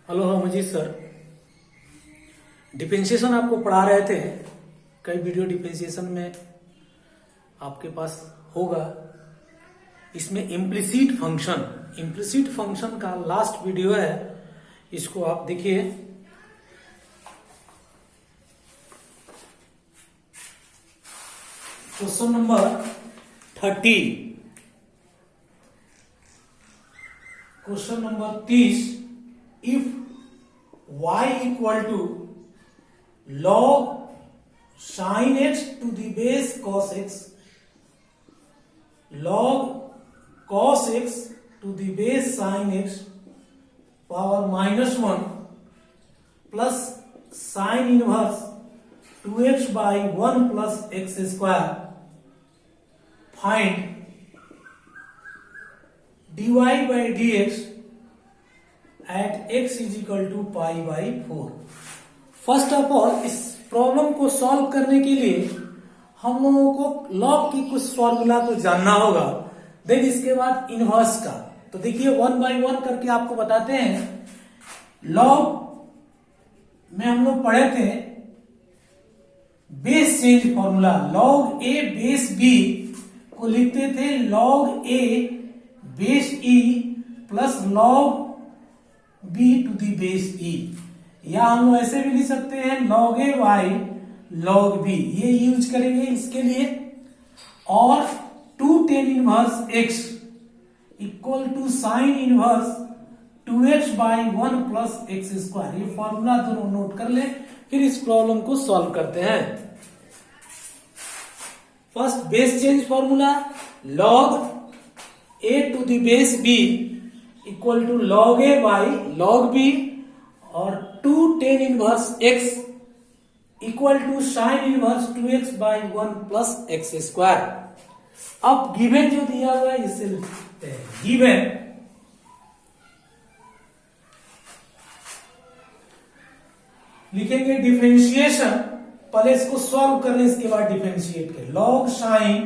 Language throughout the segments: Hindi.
हेलो हमजीत सर, डिफरेंशिएशन आपको पढ़ा रहे थे। कई वीडियो डिफरेंशिएशन में आपके पास होगा। इसमें इम्प्लिसिट फंक्शन का लास्ट वीडियो है, इसको आप देखिए। Question number 30, question number 30, if y equal to log sin x to the base cos x, log cos x to the base sin x power -1 plus sin inverse 2x by 1 plus x square, find dy by dx at x is equal to pi by 4। First of all इस प्रॉब्लम को सॉल्व करने के लिए हम लोगों को लॉग की कुछ फॉर्मूला को जानना होगा, देन इसके बाद इनवर्स का। तो देखिए 1 by 1 करके आपको बताते हैं। लॉग में हम लोग पढ़े थे base change formula, log a base b को लिखते थे log a base e plus log b to the base e, या हम ऐसे भी लिख सकते हैं log a by log b, ये यूज करेंगे इसके लिए। और 2 tan inverse x equal to sine inverse 2x by 1 plus x square, ये फॉर्मूला दोनों नोट कर ले, फिर इस प्रॉब्लम को सॉल्व करते हैं। First base change formula, log a to the base b equal to log a by log b और 2 tan inverse x equal to sine inverse 2x by 1 plus x square. अब गिवन जो दिया हुआ है इसे लिखते हैं। गिवन लिखेंगे डिफरेंशिएशन, पहले इसको सॉल्व करने इसके बाद डिफरेंशिएट करें। log sine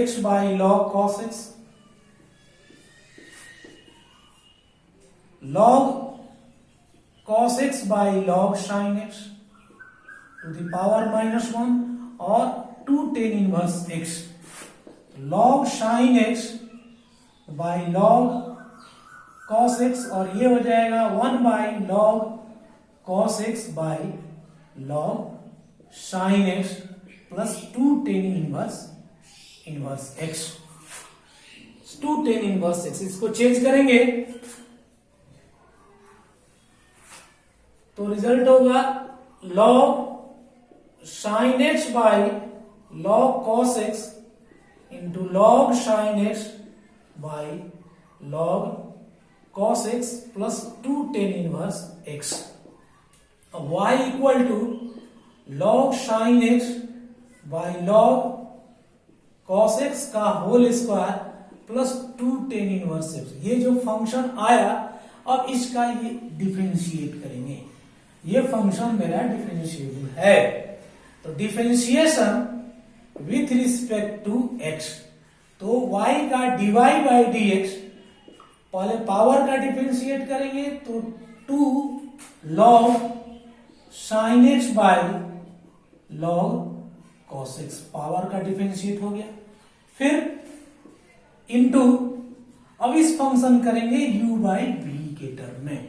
x by log cos x, log cos x by log sin x to the power -1 और 2 tan inverse x, log sin x by log cos x और ये हो जाएगा 1 by log cos x by log sin x plus 2 tan inverse x, 2 tan inverse x। इसको चेंज करेंगे तो रिजल्ट होगा log sin x by log cos x into log sin x by log cos x plus 2 tan inverse x। अब y equal to log sin x by log cos x का whole square plus 2 tan inverse x। ये जो फंक्शन आया, अब इसका ये डिफरेंशिएट करेंगे। ये फंक्शन मेरा डिफरेंशिएबल है, तो differentiation with respect to x, तो y का dy बाई dx, पहले पावर का डिफरेंशिएट करेंगे तो 2 log sin x by log cos x, power का डिफरेंशिएट हो गया। फिर इनटू, अब इस फंक्शन करेंगे u बाई b के टर्म में,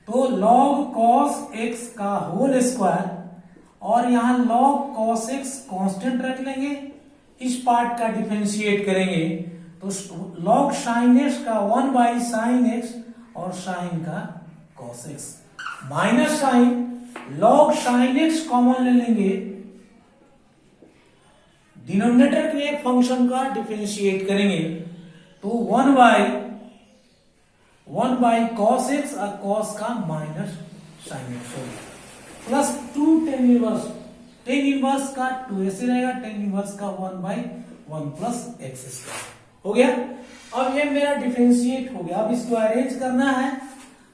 तो log cos x का होल स्क्वायर और यहां log cos x कांस्टेंट रख लेंगे, इस पार्ट का डिफरेंशिएट करेंगे तो log sin x का 1 बाई साइन x और साइन का cos x minus sine log sin x common ले लेंगे, डिनोमिनेटर के एक फंक्शन का डिफरेंशिएट करेंगे तो 1 बाई cos x और cos का माइनस साइन x होगा, प्लस 2 tan इनवर्स का 2 ऐसे रहेगा, tan इनवर्स का 1 बाई 1 प्लस एक्स स्क्वायर हो गया। अब ये मेरा डिफरेंशिएट हो गया। अब इसको अरेंज करना है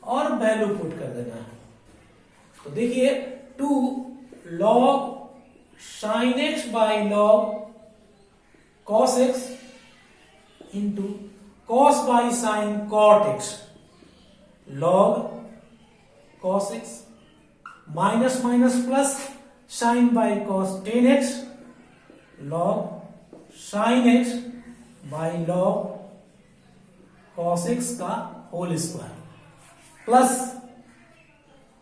और वैल्यू पुट कर देना है। तो देखिए 2 log sin x by log cos x into cos by sine cot x log cos x, minus minus plus sine by cos 10x log sine x by log cos x का whole square plus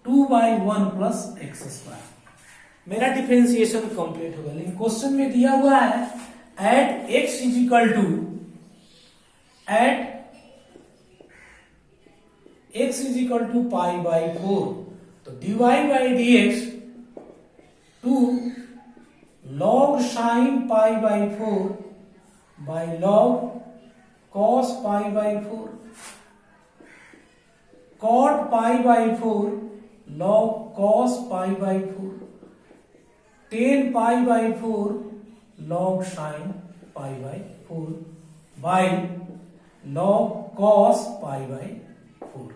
2/1 plus x square. मेरा डिफरेंशिएशन कंप्लीट हो गया। लेकिन क्वेश्चन में दिया हुआ है at x is equal to pi by 4, तो dy by dx to log sine pi by 4 by log cos pi by 4 cot pi by 4 log cos pi by 4 10 pi by 4 log sine pi by 4 by log cos pi by 4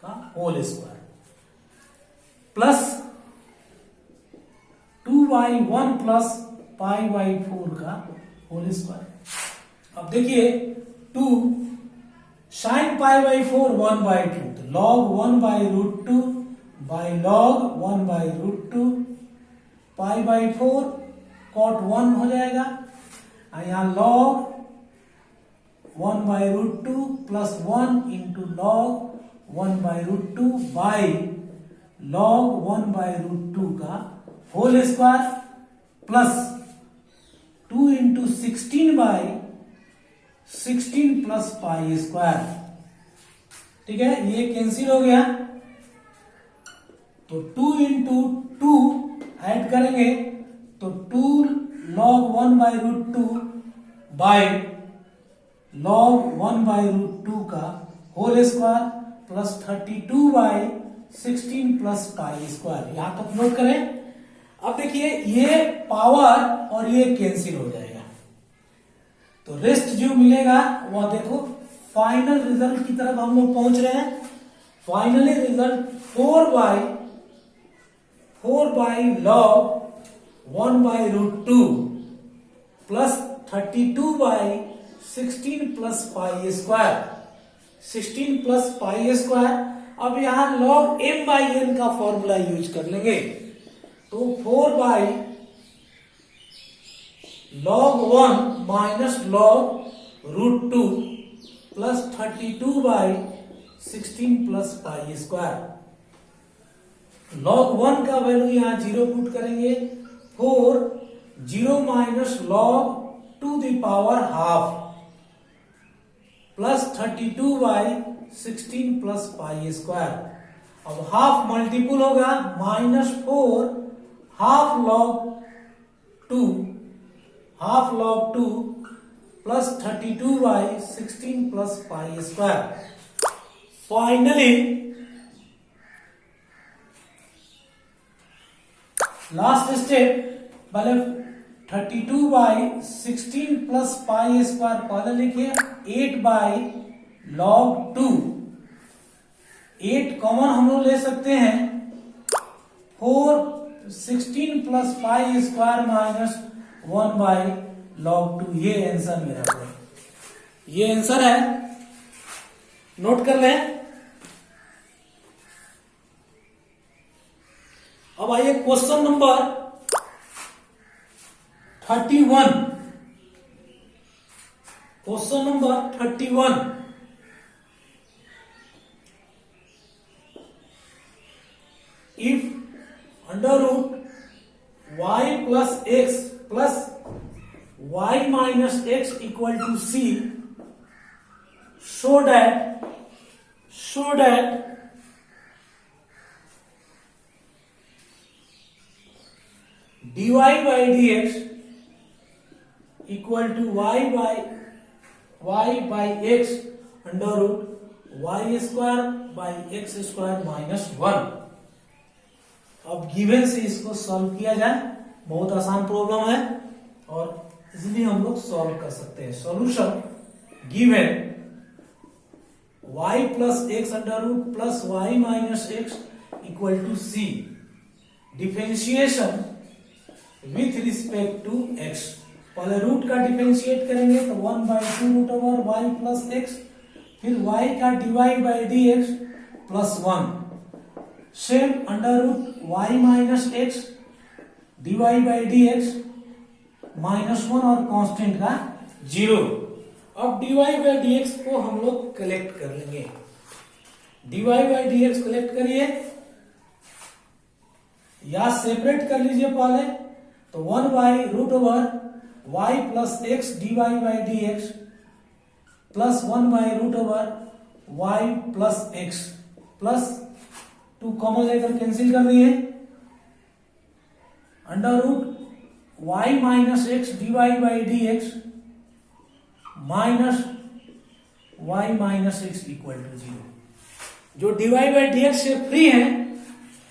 का whole square plus 2/1 plus pi by 4 का होल स्क्वायर। अब देखिए 2 साइन पाई बाई 4 1/2, तो log 1/√2 by log 1/√2 pi by 4 cot 1 हो जाएगा, और यहां log 1/√2 plus 1 into log 1/√2 by log 1/√2 का whole square plus 2 into 16 by 16 plus pi square. ठीक है, ये कैंसिल हो गया, तो 2 इंटू 2 ऐड करेंगे तो 2 log 1/√2 बाई log 1/√2 का whole square plus 32 by 16 plus pi square. यहां तक नोट करें। अब देखिए ये पावर और ये कैंसिल हो जाएगा, तो रेस्ट जो मिलेगा वह देखो फाइनल रिजल्ट की तरफ हम लोग पहुंच रहे हैं। Finally result 4 by log 1/√2 plus 32 by 16 plus pi square, 16 plus pi square. अब यहां log m/n का फॉर्मूला यूज कर लेंगे, तो 4 by log 1 minus log√2 plus 32 by 16 plus pi square. log 1 का वैल्यू यहां 0 पुट करेंगे, 4 0 minus log to the power half plus 32 by 16 plus pi square. अब हाफ मल्टीपुल होगा, -4 half log 2 plus 32 by 16 plus pi square. Finally last step, पहले 32 बाई 16 प्लस पाई स्क्वायर पहले लिखिए, 8 बाई log 2, 8 कॉमन हम लोग ले सकते हैं, 4 16 plus pi square minus 1 by log 2। ये आंसर मेरा है, ये आंसर है, नोट कर लें। अब आइए question number 31। Question number 31, if under root y plus x plus y minus x equal to c, so that dy by dx equal to y by x under root y square by x square minus 1। अब गिवन से इसको सॉल्व किया जाए, बहुत आसान प्रॉब्लम है और इसलिए हम लोग सॉल्व कर सकते हैं। Solution given y plus x under root plus y minus x equal to c, differentiation with respect to x। पहले रूट का डिफरेंशिएट करेंगे तो 1/2 root over y plus x, फिर y का dy by dx plus 1, same under root y minus x d y by d x -1 और कांस्टेंट का 0। अब dy बाई डी एक्स को हम लोग कलेक्ट कर लेंगे। dy by d x collect करिए या सेपरेट कर लीजिए पहले, तो 1 by root over y plus x d y by d x plus 1 by root over y plus x plus 2 common लेकर कैंसिल कर दिए, under root y minus x d y by d x minus y minus x equal to 0। जो dy बाई डी एक्स से फ्री है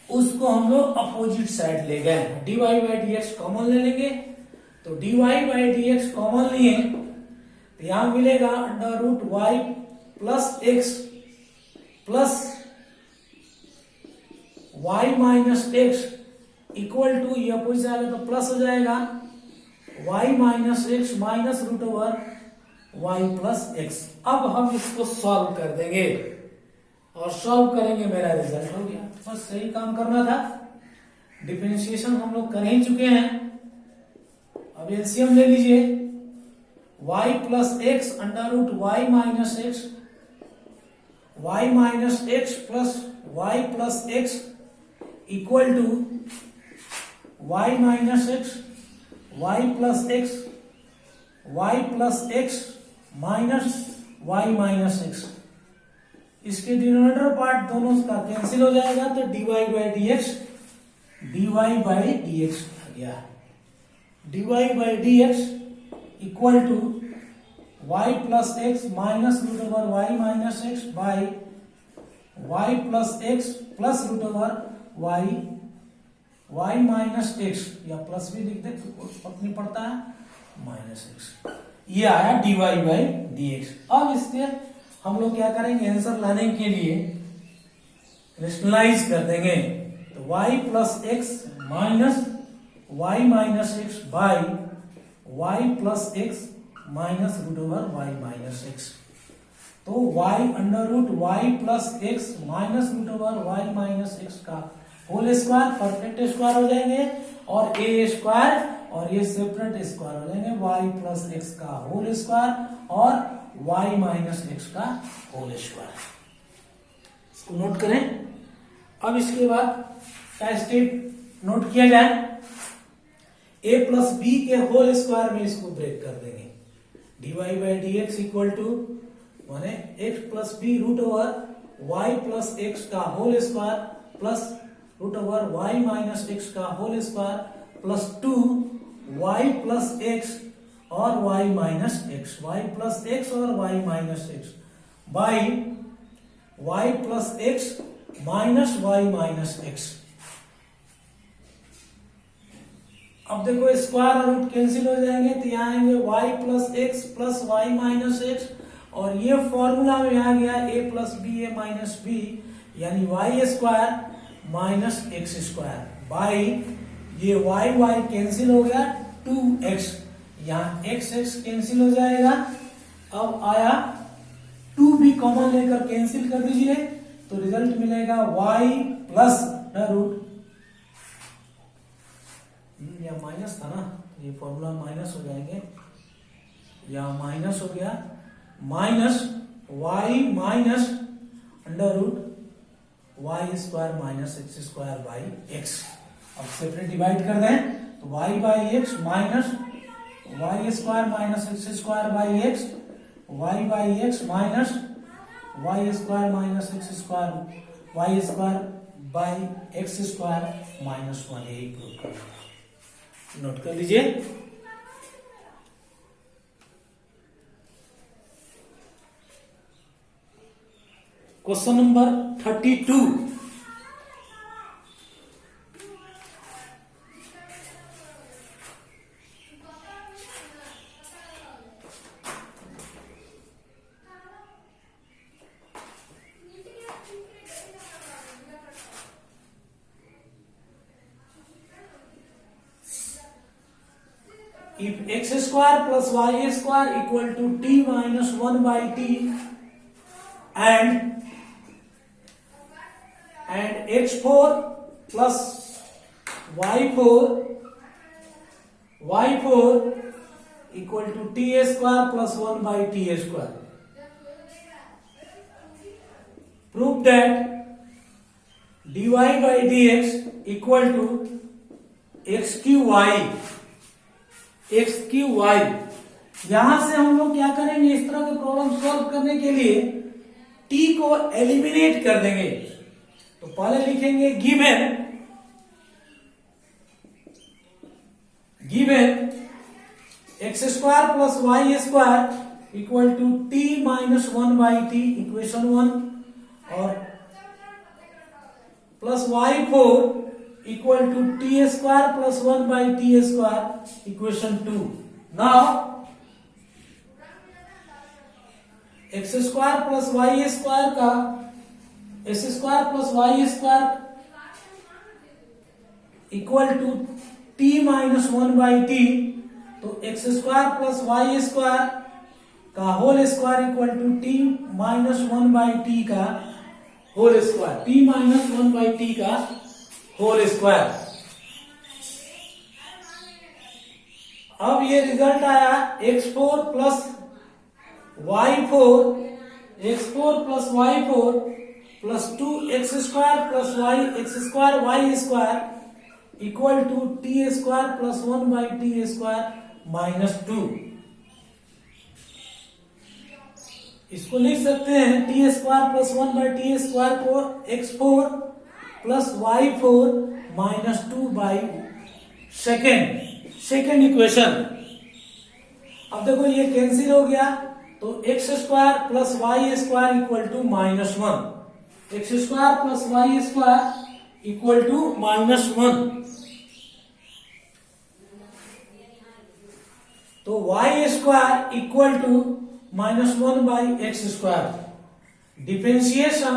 उसको हम लोग अपोजिट साइड ले गए। dy by d x common ले लेंगे, तो dy by d x common लिए तो यहां मिलेगा under root y plus x plus y minus x equal to, ये अपोजिट आएगा तो प्लस हो जाएगा y minus x minus root over y plus x. अब हम इसको सॉल्व कर देंगे और सॉल्व करेंगे, मेरा रिजल्ट हो गया। बस सही काम करना था। डिफरेंशिएशन हम लोग कर ही चुके हैं। अब एलसीएम ले लीजिए, y plus x under root y minus x y minus x plus y plus x equal to y minus x y plus x y plus x minus y minus x. इसके डिनोमिनेटर पार्ट दोनों का कैंसिल हो जाएगा, तो dy by d x dy by d x आ गया। dy by d x equal to y plus x minus root over y minus x by y plus x plus root over y y minus x, या प्लस भी लिख दे तो फर्क नहीं पड़ता है, माइनस एक्स। ये आया dy बाई डी एक्स। अब इसके हम लोग क्या करेंगे, आंसर लाने के लिए रेशनलाइज कर देंगे, तो y plus x minus y minus x by y plus x minus root over y minus x. तो y under root y plus x minus root over y minus x का होल स्क्वायर, परफेक्ट स्क्वायर हो जाएंगे, और ए स्क्वायर और ये सेपरेट स्क्वायर हो जाएंगे, वाई प्लस एक्स का होल स्क्वायर और वाई माइनस एक्स का होल स्क्वायर। इसको नोट करें। अब इसके बाद क्या स्टेप नोट किया जाए, a प्लस बी के होल स्क्वायर में इसको ब्रेक कर देंगे। dy by d x equal to माने x plus B root over y plus x का whole square plus root over y minus x का whole square plus 2 y plus x और y minus x, y plus x और y minus x by y plus x minus y minus x. अब देखो स्क्वायर और रूट कैंसिल हो जाएंगे, तो यहाँ आएंगे y plus x plus y minus x, और ये फॉर्मूला में आ गया A plus B A minus B, यानी y square minus x square by ये वाई वाई कैंसिल हो गया 2x, यहाँ x x कैंसिल हो जाएगा। अब आया 2 भी कॉमन लेकर कैंसिल कर दीजिए, तो रिजल्ट मिलेगा y प्लस रूट, या माइनस था ना, ये फॉर्मूला माइनस हो जाएंगे, या माइनस हो गया minus y minus under root y square minus x square by x. अब सेपरेट डिवाइड कर दें, तो y by x minus y square minus x square by x, y by x minus y square minus x square y square by x square minus 1, यही प्रूव कर नोट कर लीजिए। Question number 32, if x square plus y square equal to t minus 1 by t and and x4 plus y4 equal to t square plus 1 by t square. Prove that dy by dx equal to x cube y. यहां से हम लोग क्या करेंगे, इस तरह के प्रॉब्लम सॉल्व करने के लिए t को एलिमिनेट कर देंगे. तो पहले लिखेंगे given x square plus y square equal to t minus 1 by t, equation 1, और plus y4 equal to t square plus 1 by T square, equation 2. Now x square plus y square का x square plus y square equal to t minus 1 by t. तो x square plus y square का whole square equal to t minus 1 by T का whole square, T minus 1 by T का होल स्क्वायर. अब ये रिजल्ट आया x4 plus y4 plus 2x square plus x square y square equal to T square plus 1 by T square minus 2. इसको लिख सकते हैं T square plus 1 by T square को x4 plus y4 minus 2 by second equation. अब देखो ये कैंसिल हो गया, तो x square plus y square equal to minus 1, x square plus y square equal to minus 1. तो y square equal to minus 1 by x square. Differentiation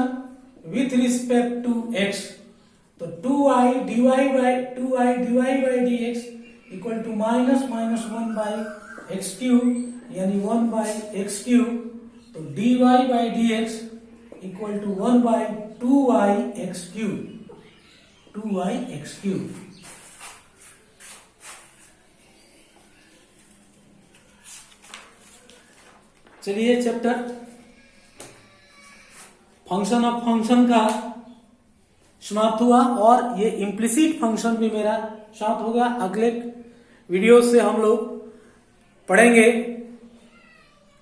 with respect to x, तो 2i dy by dx equal to minus 1 by x cube, यानी 1 बाई एक्स क्यूब. तो dy by dx equal to 1 by 2y x cube. चलिए चैप्टर फंक्शन ऑफ फंक्शन का समाप्त हुआ, और ये इम्प्लिसिट फंक्शन भी मेरा समाप्त हो गया. अगले वीडियो से हम लोग पढ़ेंगे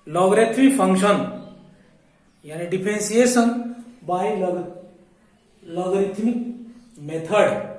लॉगरिथमिक फंक्शन, यानी डिफरेंशिएशन बाय लॉगरिथमिक मेथड.